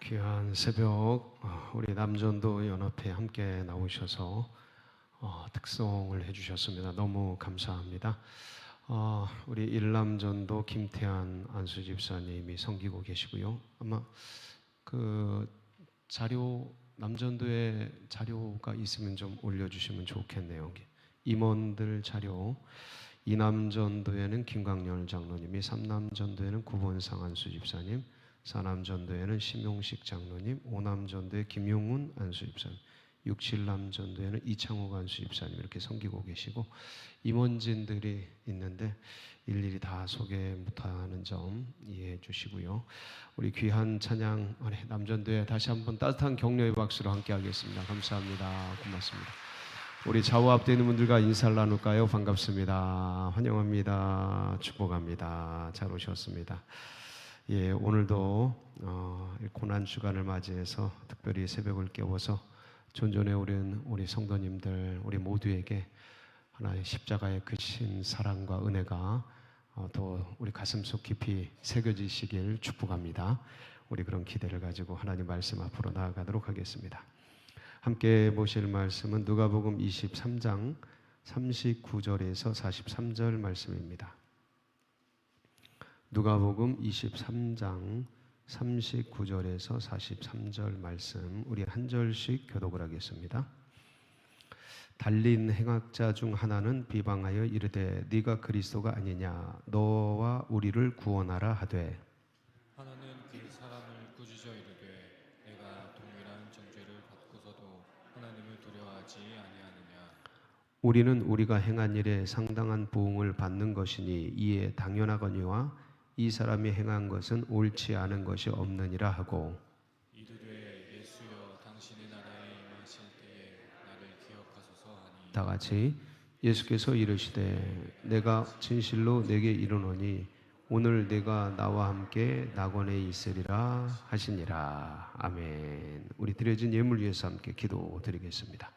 귀한 새벽 우리 남전도 연합회 함께 나오셔서 특송을 해주셨습니다. 너무 감사합니다. 우리 일남전도 김태한 안수 집사님이 섬기고 계시고요. 아마 그 자료 남전도에 자료가 있으면 좀 올려주시면 좋겠네요. 임원들 자료. 이남전도에는 김광열 장로님이, 삼남전도에는 구본상 안수 집사님, 사남전도에는 심용식 장로님, 오남전도에 김용훈 안수 집사님, 육칠남전도에는 이창욱 안수 집사님 이렇게 섬기고 계시고 임원진들이 있는데 일일이 다 소개 못하는 점 이해해 주시고요. 우리 귀한 찬양 남전도에 다시 한번 따뜻한 격려의 박수로 함께 하겠습니다. 감사합니다. 고맙습니다. 우리 좌우 앞에 있는 분들과 인사를 나눌까요? 반갑습니다. 환영합니다. 축복합니다. 잘 오셨습니다. 예, 오늘도 고난 주간을 맞이해서 특별히 새벽을 깨워서 존존에 오른 우리 성도님들 우리 모두에게 하나의 십자가의 크신 사랑과 은혜가 또 우리 가슴속 깊이 새겨지시길 축복합니다. 우리 그런 기대를 가지고 하나님 말씀 앞으로 나아가도록 하겠습니다. 함께 보실 말씀은 누가복음 23장 39절에서 43절 말씀입니다. 누가복음 23장 39절에서 43절 말씀 우리 한 절씩 교독을 하겠습니다. 달린 행악자 중 하나는 비방하여 이르되 네가 그리스도가 아니냐 너와 우리를 구원하라 하되 하나는 그 사람을 꾸짖어 이르되 내가 동일한 정죄를 받고서도 하나님을 두려워하지 아니하느냐. 우리는 우리가 행한 일에 상당한 보응을 받는 것이니 이에 당연하거니와 이 사람이 행한 것은 옳지 않은 것이 없느니라 하고 이르되 예수여 당신의 나라에 임하실 때에 나를 기억하소서 하니 다 같이 예수께서 이르시되 내가 진실로 내게 이르노니 오늘 내가 나와 함께 낙원에 있으리라 하시니라. 아멘. 우리 드려진 예물 위해서 함께 기도드리겠습니다.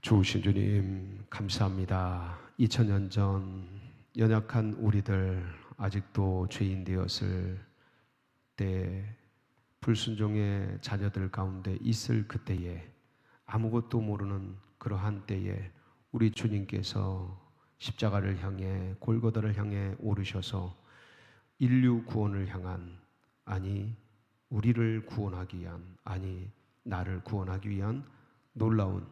좋으신 주님 감사합니다. 2000년 전 연약한 우리들 아직도 죄인 되었을 때 불순종의 자녀들 가운데 있을 그때에 아무것도 모르는 그러한 때에 우리 주님께서 십자가를 향해 골고다를 향해 오르셔서 인류 구원을 향한 아니 우리를 구원하기 위한 아니 나를 구원하기 위한 놀라운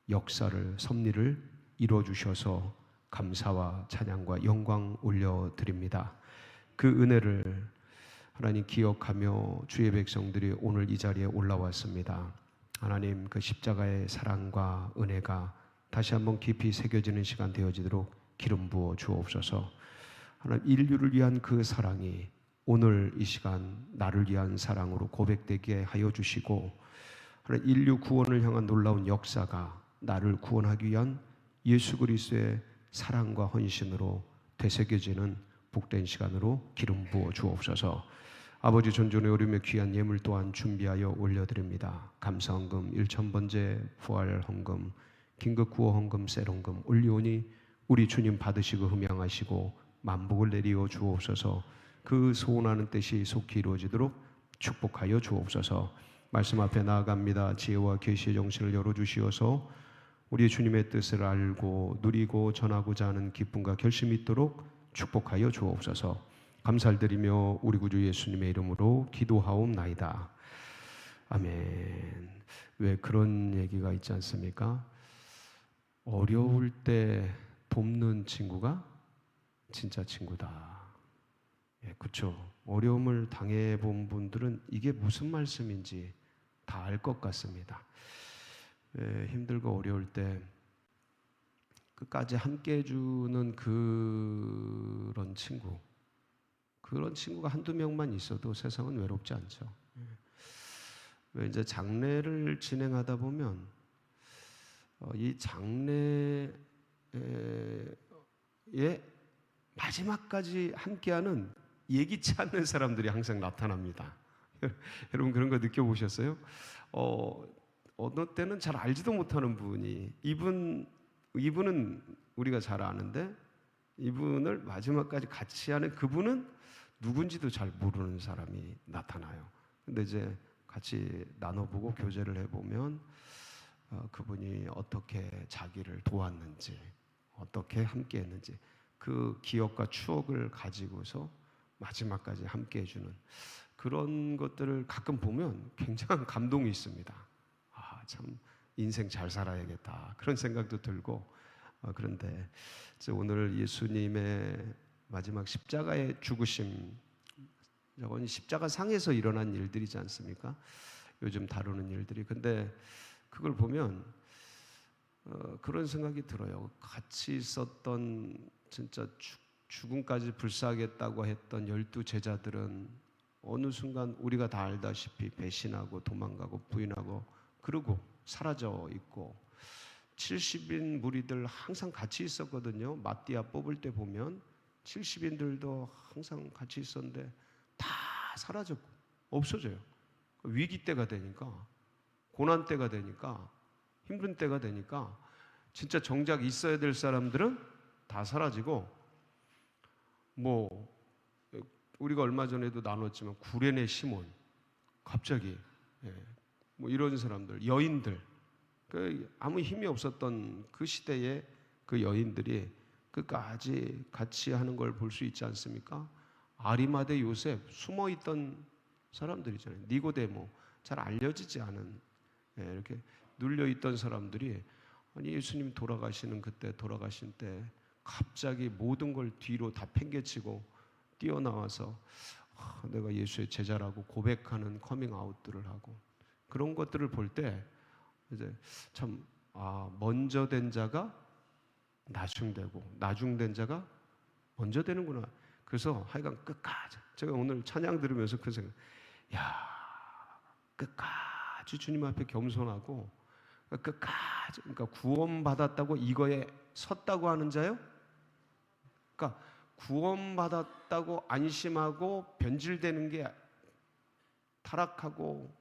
역사를 섭리를 이루어 주셔서 감사와 찬양과 영광 올려드립니다. 그 은혜를 하나님 기억하며 주의 백성들이 오늘 이 자리에 올라왔습니다. 하나님 그 십자가의 사랑과 은혜가 다시 한번 깊이 새겨지는 시간 되어지도록 기름 부어 주옵소서. 하나님 인류를 위한 그 사랑이 오늘 이 시간 나를 위한 사랑으로 고백되게 하여 주시고 하나님 인류 구원을 향한 놀라운 역사가 나를 구원하기 위한 예수 그리스도의 사랑과 헌신으로 되새겨지는 복된 시간으로 기름 부어 주옵소서. 아버지 존존에 오르며 귀한 예물 또한 준비하여 올려드립니다. 감사헌금 1000번째 부활헌금 긴급구호헌금 셀헌금 올리오니 우리 주님 받으시고 흠양하시고 만복을 내리어 주옵소서. 그 소원하는 뜻이 속히 이루어지도록 축복하여 주옵소서. 말씀 앞에 나아갑니다. 지혜와 계시의 정신을 열어주시어서 우리 주님의 뜻을 알고 누리고 전하고자 하는 기쁨과 결심이 있도록 축복하여 주옵소서. 감사를 드리며 우리 구주 예수님의 이름으로 기도하옵나이다. 아멘. 왜 그런 얘기가 있지 않습니까? 어려울 때 돕는 친구가 진짜 친구다. 예, 그렇죠. 어려움을 당해본 분들은 이게 무슨 말씀인지 다 알 것 같습니다. 힘들고 어려울 때 끝까지 함께 해주는 그런 친구가 한두 명만 있어도 세상은 외롭지 않죠. 왜 이제 장례를 진행하다 보면 이 장례의 마지막까지 함께하는 예기치 않는 사람들이 항상 나타납니다. 여러분 그런 거 느껴보셨어요? 어느 때는 잘 알지도 못하는 분이 이분은 우리가 잘 아는데 이분을 마지막까지 같이 하는 그분은 누군지도 잘 모르는 사람이 나타나요. 근데 이제 같이 나눠보고 교제를 해보면 그분이 어떻게 자기를 도왔는지, 어떻게 함께했는지 그 기억과 추억을 가지고서 마지막까지 함께해주는 그런 것들을 가끔 보면 굉장한 감동이 있습니다. 참 인생 잘 살아야겠다 그런 생각도 들고 그런데 이제 오늘 예수님의 마지막 십자가의 죽으심, 저건 십자가 상에서 일어난 일들이지 않습니까? 요즘 다루는 일들이. 근데 그걸 보면 그런 생각이 들어요. 같이 있었던 진짜 죽음까지 불사하겠다고 했던 12 제자들은 어느 순간 우리가 다 알다시피 배신하고 도망가고 부인하고 그러고 사라져 있고 70인 무리들 항상 같이 있었거든요. 마띠아 뽑을 때 보면 70인들도 항상 같이 있었는데 다 사라졌고 없어져요. 위기 때가 되니까, 고난 때가 되니까, 힘든 때가 되니까 진짜 정작 있어야 될 사람들은 다 사라지고, 뭐 우리가 얼마 전에도 나눴지만 구레네 시몬 갑자기 뭐 이런 사람들, 여인들, 아무 힘이 없었던 그 시대에 그 여인들이 끝까지 같이 하는 걸 볼 수 있지 않습니까? 아리마대 요셉, 숨어 있던 사람들이잖아요. 니고데모, 잘 알려지지 않은, 이렇게 눌려 있던 사람들이 아니 예수님 돌아가신 때 갑자기 모든 걸 뒤로 다 팽개치고 뛰어나와서 내가 예수의 제자라고 고백하는 커밍아웃들을 하고 그런 것들을 볼 때 이제 참 먼저 된 자가 나중되고 나중된 자가 먼저 되는구나. 그래서 하여간 끝까지 제가 오늘 찬양 들으면서 그 생각, 끝까지 주님 앞에 겸손하고 끝까지, 그러니까 구원받았다고 이거에 섰다고 하는 자요. 그러니까 구원받았다고 안심하고 변질되는 게 타락하고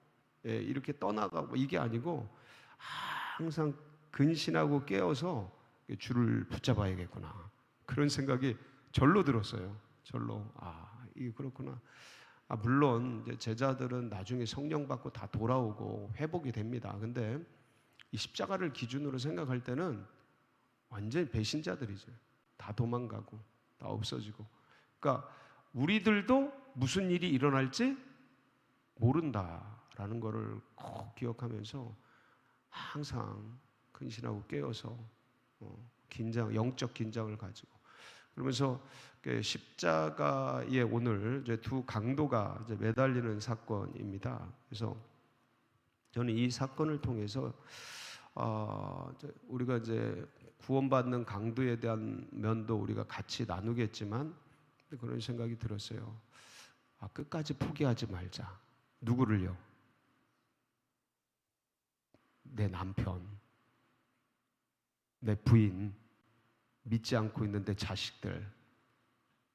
이렇게 떠나가고 이게 아니고 항상 근신하고 깨어서 주를 붙잡아야겠구나. 그런 생각이 절로 들었어요. 절로. 이게 그렇구나. 물론 이제 제자들은 나중에 성령 받고 다 돌아오고 회복이 됩니다. 근데 이 십자가를 기준으로 생각할 때는 완전히 배신자들이죠. 다 도망가고 다 없어지고. 그러니까 우리들도 무슨 일이 일어날지 모른다라는 것을 꼭 기억하면서 항상 근신하고 깨어서 영적 긴장을 가지고 그러면서 십자가에 오늘 이제 두 강도가 이제 매달리는 사건입니다. 그래서 저는 이 사건을 통해서 우리가 이제 구원받는 강도에 대한 면도 우리가 같이 나누겠지만 그런 생각이 들었어요. 끝까지 포기하지 말자. 누구를요? 내 남편, 내 부인, 믿지 않고 있는 내 자식들,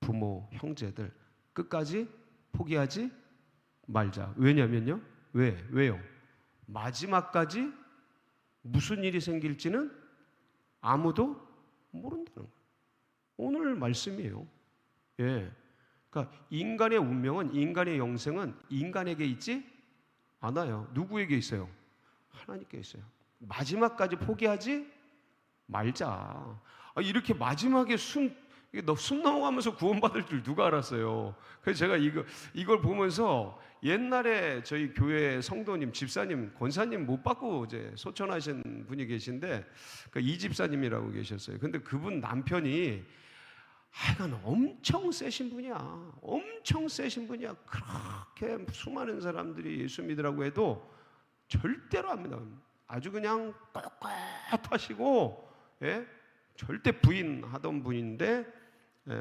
부모, 형제들 끝까지 포기하지 말자. 왜냐면요? 왜요? 마지막까지 무슨 일이 생길지는 아무도 모른다는 거예요. 오늘 말씀이에요. 그러니까 인간의 운명은, 인간의 영생은 인간에게 있지 않아요. 누구에게 있어요? 하나님께 있어요. 마지막까지 포기하지 말자. 이렇게 마지막에 숨 넘어가면서 구원받을 줄 누가 알았어요. 그래서 제가 이걸 보면서 옛날에 저희 교회 성도님, 집사님, 권사님 못 받고 이제 소천하신 분이 계신데 이 집사님이라고 계셨어요. 근데 그분 남편이 하여간 엄청 세신 분이야. 엄청 세신 분이야. 그렇게 수많은 사람들이 예수 믿으라고 해도 절대로 안 믿어요. 아주 그냥 꼿꼿하시고 절대 부인하던 분인데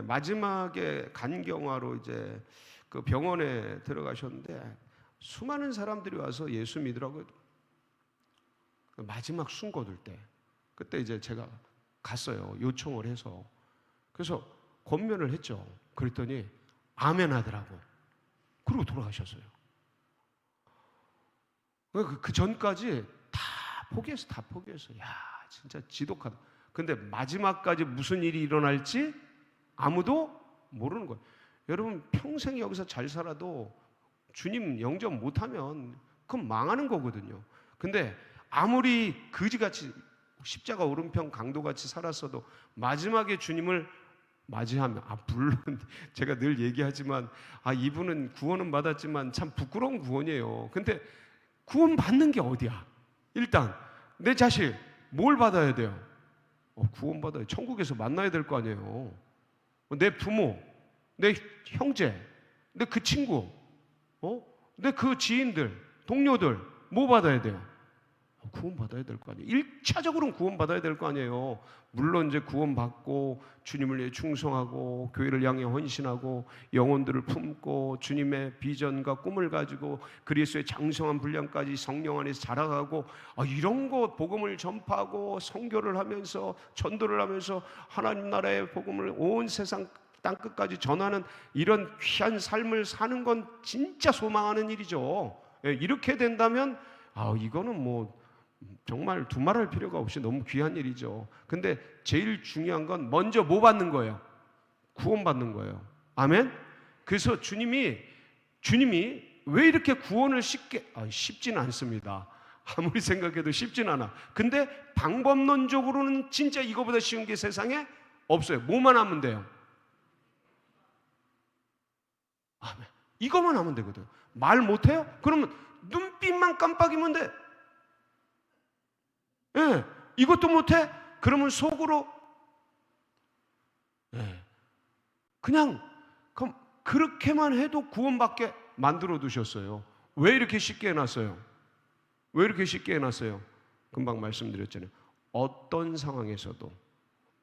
마지막에 간경화로 이제 그 병원에 들어가셨는데 수많은 사람들이 와서 예수 믿으라고 해도 마지막 숨 거둘 때 그때 이제 제가 갔어요. 요청을 해서. 그래서 권면을 했죠. 그랬더니 아멘 하더라고. 그리고 돌아가셨어요. 그 전까지 다 포기했어. 야, 진짜 지독하다. 근데 마지막까지 무슨 일이 일어날지 아무도 모르는 거예요. 여러분 평생 여기서 잘 살아도 주님 영접 못하면 그건 망하는 거거든요. 근데 아무리 거지같이 십자가 오른편 강도같이 살았어도 마지막에 주님을 맞이하면, 물론 제가 늘 얘기하지만 이분은 구원은 받았지만 참 부끄러운 구원이에요. 근데 구원 받는 게 어디야? 일단 내 자식 뭘 받아야 돼요? 구원 받아요. 천국에서 만나야 될 거 아니에요. 내 부모, 내 형제, 내 그 친구, 내 그 지인들, 동료들 뭐 받아야 돼요? 구원 받아야 될 거 아니에요. 1차적으로는 구원 받아야 될 거 아니에요. 물론 이제 구원 받고 주님을 위해 충성하고 교회를 향해 헌신하고 영혼들을 품고 주님의 비전과 꿈을 가지고 그리스도의 장성한 분량까지 성령 안에서 자라가고 이런 거 복음을 전파하고 선교를 하면서 전도를 하면서 하나님 나라의 복음을 온 세상 땅 끝까지 전하는 이런 귀한 삶을 사는 건 진짜 소망하는 일이죠. 이렇게 된다면 이거는 뭐 정말 두말할 필요가 없이 너무 귀한 일이죠. 근데 제일 중요한 건 먼저 뭐 받는 거예요? 구원 받는 거예요. 아멘? 그래서 주님이 왜 이렇게 구원을 쉽지는 않습니다. 아무리 생각해도 쉽진 않아. 근데 방법론적으로는 진짜 이거보다 쉬운 게 세상에 없어요. 뭐만 하면 돼요? 아멘. 이거만 하면 되거든. 말 못해요? 그러면 눈빛만 깜빡이면 돼. 이것도 못해? 그러면 속으로 그냥 그렇게만 해도 구원받게 만들어 두셨어요. 왜 이렇게 쉽게 해놨어요? 왜 이렇게 쉽게 해놨어요? 금방 말씀드렸잖아요. 어떤 상황에서도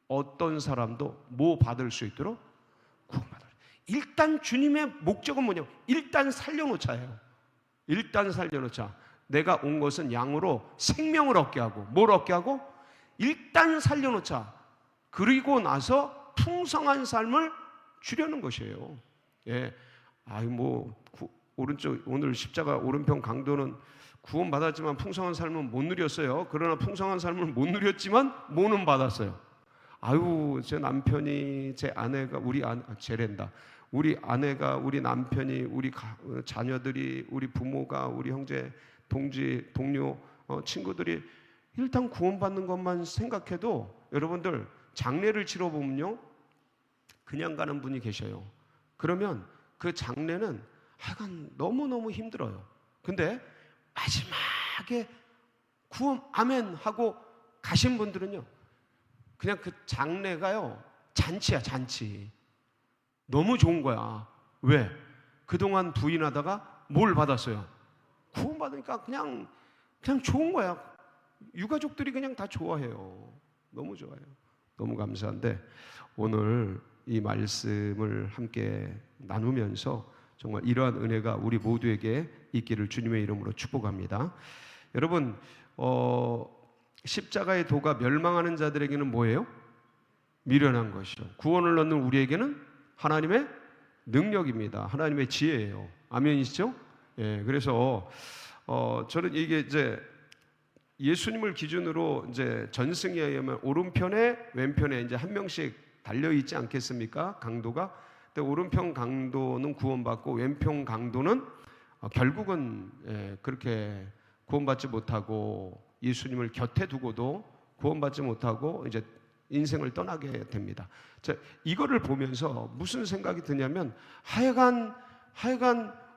어떤 사람도 뭐 받을 수 있도록 구원받아요. 일단 주님의 목적은 뭐냐면 일단 살려놓자예요. 일단 살려놓자. 내가 온 것은 양으로 생명을 얻게 하고 뭘 얻게 하고? 일단 살려놓자. 그리고 나서 풍성한 삶을 주려는 것이에요. 오른쪽 오늘 십자가 오른편 강도는 구원받았지만 풍성한 삶은 못 누렸어요. 그러나 풍성한 삶을 못 누렸지만 뭐는 받았어요. 제 남편이, 제 아내가, 우리 아내가, 우리 남편이, 우리 자녀들이, 우리 부모가, 우리 형제, 동료, 친구들이 일단 구원받는 것만 생각해도 여러분들 장례를 치러보면요 그냥 가는 분이 계셔요. 그러면 그 장례는 하여간 너무너무 힘들어요. 근데 마지막에 구원 아멘 하고 가신 분들은요 그냥 그 장례가요 잔치야, 잔치. 너무 좋은 거야. 왜? 그동안 부인하다가 뭘 받았어요? 구원받으니까 그냥 좋은 거야. 유가족들이 그냥 다 좋아해요. 너무 좋아요. 너무 감사한데 오늘 이 말씀을 함께 나누면서 정말 이러한 은혜가 우리 모두에게 있기를 주님의 이름으로 축복합니다. 여러분, 십자가의 도가 멸망하는 자들에게는 뭐예요? 미련한 것이요. 구원을 얻는 우리에게는 하나님의 능력입니다. 하나님의 지혜예요. 아멘이시죠? 그래서 저는 이게 이제 예수님을 기준으로 이제 전승에 의하면 오른편에 왼편에 이제 한 명씩 달려 있지 않겠습니까? 강도가. 근데 오른편 강도는 구원받고 왼편 강도는 결국은 그렇게 구원받지 못하고 예수님을 곁에 두고도 구원받지 못하고 이제 인생을 떠나게 됩니다. 자, 이거를 보면서 무슨 생각이 드냐면 하여간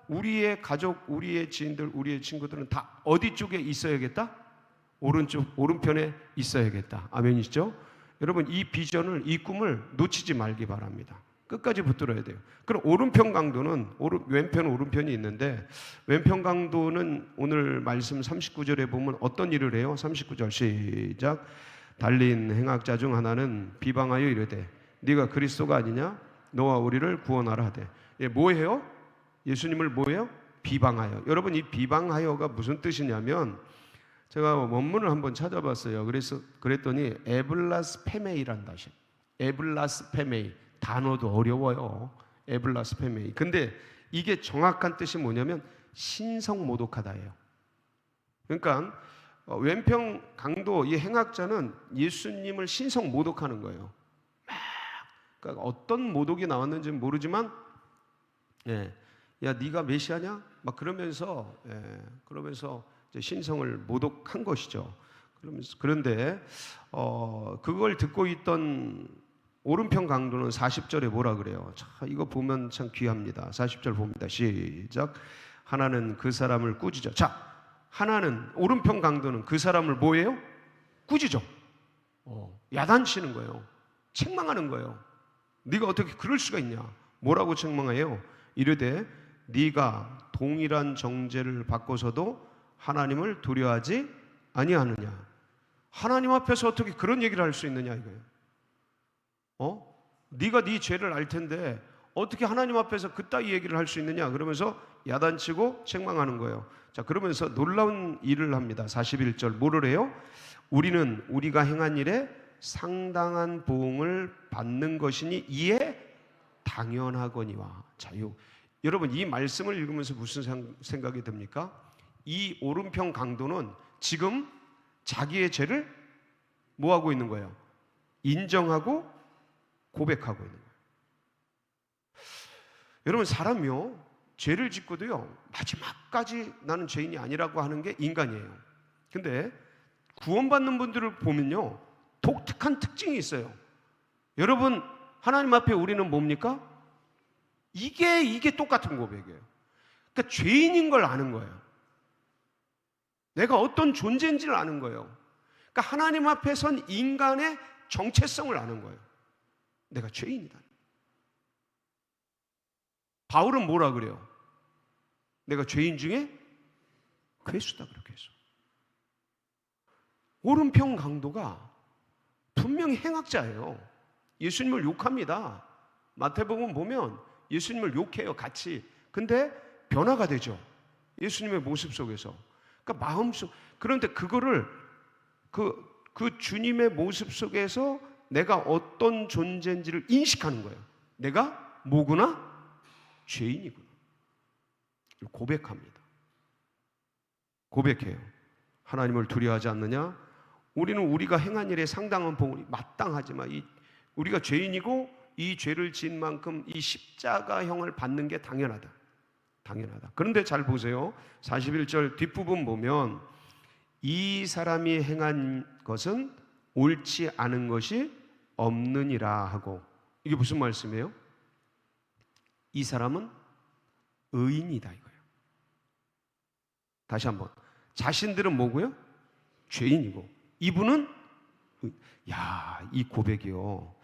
우리의 가족, 우리의 지인들, 우리의 친구들은 다 어디 쪽에 있어야겠다? 오른편에 있어야겠다. 아멘이시죠? 여러분 이 비전을, 이 꿈을 놓치지 말기 바랍니다. 끝까지 붙들어야 돼요. 그럼 오른편 강도는 왼편 오른편이 있는데 왼편 강도는 오늘 말씀 39절에 보면 어떤 일을 해요? 39절 시작. 달린 행악자 중 하나는 비방하여 이르되 네가 그리스도가 아니냐? 너와 우리를 구원하라 하되. 뭐 해요? 예수님을 뭐예요? 비방하여. 여러분 이 비방하여가 무슨 뜻이냐면 제가 원문을 한번 찾아봤어요. 그랬더니 에블라스페메이란 단어. 에블라스페메이. 단어도 어려워요. 에블라스페메이. 근데 이게 정확한 뜻이 뭐냐면 신성모독하다예요. 그러니까 왼편 강도 이 행악자는 예수님을 신성모독하는 거예요. 그러니까 어떤 모독이 나왔는지는 모르지만 야, 네가 메시아냐? 막 그러면서 그러면서 이제 신성을 모독한 것이죠. 그러면서 그런데 그걸 듣고 있던 오른편 강도는 40절에 뭐라 그래요? 자, 이거 보면 참 귀합니다. 40절 봅니다. 시작. 하나는 그 사람을 꾸짖어. 자, 하나는 오른편 강도는 그 사람을 뭐예요? 꾸짖어. 야단치는 거예요. 책망하는 거예요. 네가 어떻게 그럴 수가 있냐? 뭐라고 책망해요? 이르되 네가 동일한 정죄를 받고서도 하나님을 두려워하지 아니하느냐? 하나님 앞에서 어떻게 그런 얘기를 할 수 있느냐 이거예요. 네가 네 죄를 알 텐데 어떻게 하나님 앞에서 그따위 얘기를 할 수 있느냐? 그러면서 야단치고 책망하는 거예요. 자, 그러면서 놀라운 일을 합니다. 41절 뭐를 해요? 우리는 우리가 행한 일에 상당한 보응을 받는 것이니 이에 당연하거니와. 자, 여러분 이 말씀을 읽으면서 무슨 생각이 듭니까? 이 오른편 강도는 지금 자기의 죄를 뭐하고 있는 거예요? 인정하고 고백하고 있는 거예요. 여러분 사람이요 죄를 짓고도요 마지막까지 나는 죄인이 아니라고 하는 게 인간이에요. 근데 구원받는 분들을 보면요 독특한 특징이 있어요. 여러분 하나님 앞에 우리는 뭡니까? 이게 똑같은 고백이에요. 그러니까 죄인인 걸 아는 거예요. 내가 어떤 존재인지를 아는 거예요. 그러니까 하나님 앞에 선 인간의 정체성을 아는 거예요. 내가 죄인이다. 바울은 뭐라 그래요? 내가 죄인 중에 괴수다 그렇게 해서. 오른편 강도가 분명히 행악자예요. 예수님을 욕합니다. 마태복음 보면 예수님을 욕해요 같이. 근데 변화가 되죠. 예수님의 모습 속에서. 그러니까 마음속. 그런데 그거를 그 주님의 모습 속에서 내가 어떤 존재인지를 인식하는 거예요. 내가 뭐구나? 죄인이구나. 고백합니다. 고백해요. 하나님을 두려워하지 않느냐? 우리는 우리가 행한 일에 상당한 보응이 마땅하지만 우리가 죄인이고 이 죄를 지은 만큼 이 십자가형을 받는 게 당연하다. 당연하다. 그런데 잘 보세요. 41절 뒷부분 보면 이 사람이 행한 것은 옳지 않은 것이 없느니라 하고, 이게 무슨 말씀이에요? 이 사람은 의인이다 이거예요. 다시 한번. 자신들은 뭐고요? 죄인이고 이분은 이 고백이요.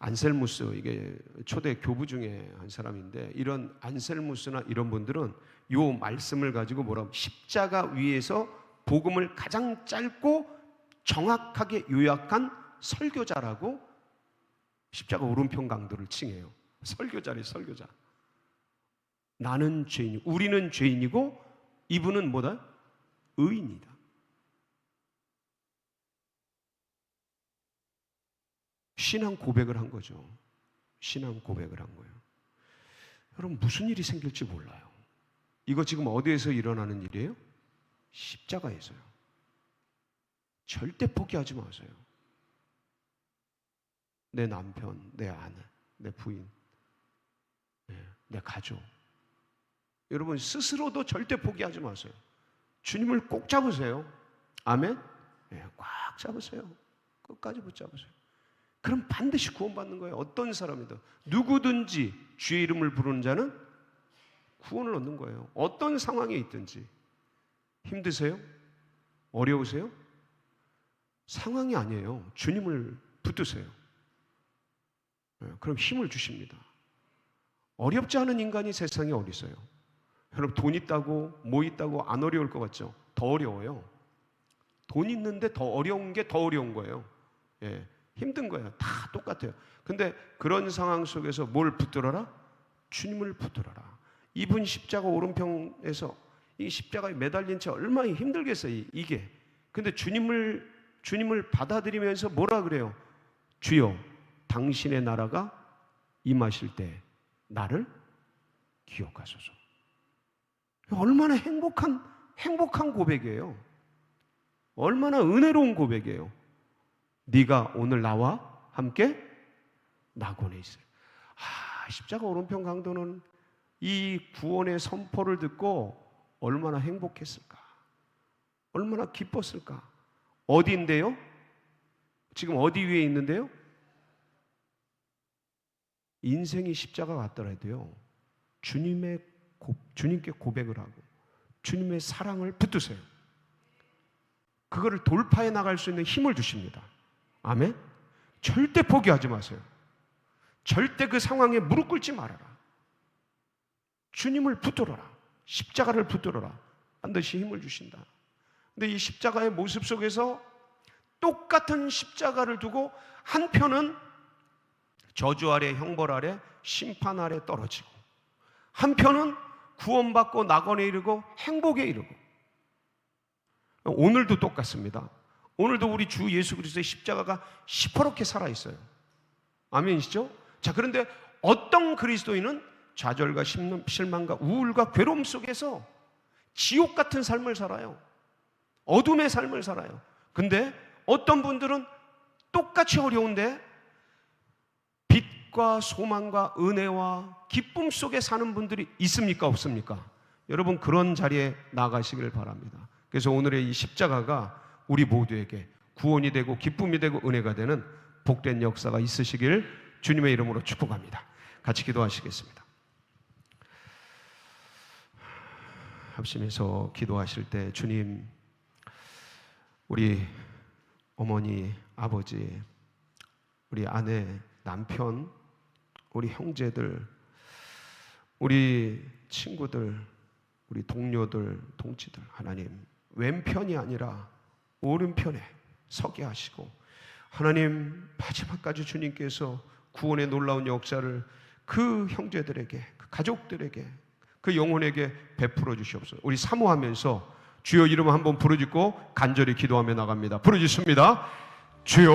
안셀무스, 이게 초대 교부 중에 한 사람인데, 이런 안셀무스나 이런 분들은 요 말씀을 가지고 뭐라고 십자가 위에서 복음을 가장 짧고 정확하게 요약한 설교자라고 십자가 오른편 강도를 칭해요. 설교자래, 설교자. 나는 죄인, 우리는 죄인이고 이분은 뭐다? 의인이다. 신앙 고백을 한 거죠. 신앙 고백을 한 거예요. 여러분 무슨 일이 생길지 몰라요. 이거 지금 어디에서 일어나는 일이에요? 십자가에서요. 절대 포기하지 마세요. 내 남편, 내 아내, 내 부인, 내 가족. 여러분 스스로도 절대 포기하지 마세요. 주님을 꼭 잡으세요. 아멘? 꽉 잡으세요. 끝까지 붙잡으세요. 그럼 반드시 구원받는 거예요. 어떤 사람이든 누구든지 주의 이름을 부르는 자는 구원을 얻는 거예요. 어떤 상황에 있든지. 힘드세요? 어려우세요? 상황이 아니에요. 주님을 붙드세요. 그럼 힘을 주십니다. 어렵지 않은 인간이 세상에 어디 있어요? 여러분 돈 있다고 뭐 있다고 안 어려울 것 같죠? 더 어려워요. 돈 있는데 더 어려운 게 더 어려운 거예요. 힘든 거예요. 다 똑같아요. 근데 그런 상황 속에서 뭘 붙들어라? 주님을 붙들어라. 이분 십자가 오른편에서 이 십자가에 매달린 채 얼마나 힘들겠어요, 이게. 근데 주님을 받아들이면서 뭐라 그래요? 주여, 당신의 나라가 임하실 때 나를 기억하소서. 얼마나 행복한 고백이에요. 얼마나 은혜로운 고백이에요. 네가 오늘 나와 함께 낙원에 있어요. 십자가 오른편 강도는 이 구원의 선포를 듣고 얼마나 행복했을까? 얼마나 기뻤을까? 어디인데요? 지금 어디 위에 있는데요? 인생이 십자가 같더라도요, 주님께 고백을 하고 주님의 사랑을 붙드세요. 그거를 돌파해 나갈 수 있는 힘을 주십니다. 아멘? 절대 포기하지 마세요. 절대 그 상황에 무릎 꿇지 말아라. 주님을 붙들어라. 십자가를 붙들어라. 반드시 힘을 주신다. 근데 이 십자가의 모습 속에서 똑같은 십자가를 두고 한편은 저주 아래, 형벌 아래, 심판 아래 떨어지고, 한편은 구원받고 낙원에 이르고 행복에 이르고, 오늘도 똑같습니다. 오늘도 우리 주 예수 그리스도의 십자가가 시퍼렇게 살아있어요. 아멘이시죠? 자, 그런데 어떤 그리스도인은 좌절과 실망과 우울과 괴로움 속에서 지옥 같은 삶을 살아요. 어둠의 삶을 살아요. 근데 어떤 분들은 똑같이 어려운데 빛과 소망과 은혜와 기쁨 속에 사는 분들이 있습니까? 없습니까? 여러분, 그런 자리에 나가시길 바랍니다. 그래서 오늘의 이 십자가가 우리 모두에게 구원이 되고 기쁨이 되고 은혜가 되는 복된 역사가 있으시길 주님의 이름으로 축복합니다. 같이 기도하시겠습니다. 합심해서 기도하실 때, 주님, 우리 어머니, 아버지, 우리 아내, 남편, 우리 형제들, 우리 친구들, 우리 동료들, 동지들, 하나님, 왼편이 아니라 오른편에 서게 하시고, 하나님, 마지막까지 주님께서 구원의 놀라운 역사를 그 형제들에게, 그 가족들에게, 그 영혼에게 베풀어 주시옵소서. 우리 사모하면서 주여 이름 한번 부르짖고 간절히 기도하며 나갑니다. 부르짖습니다. 주여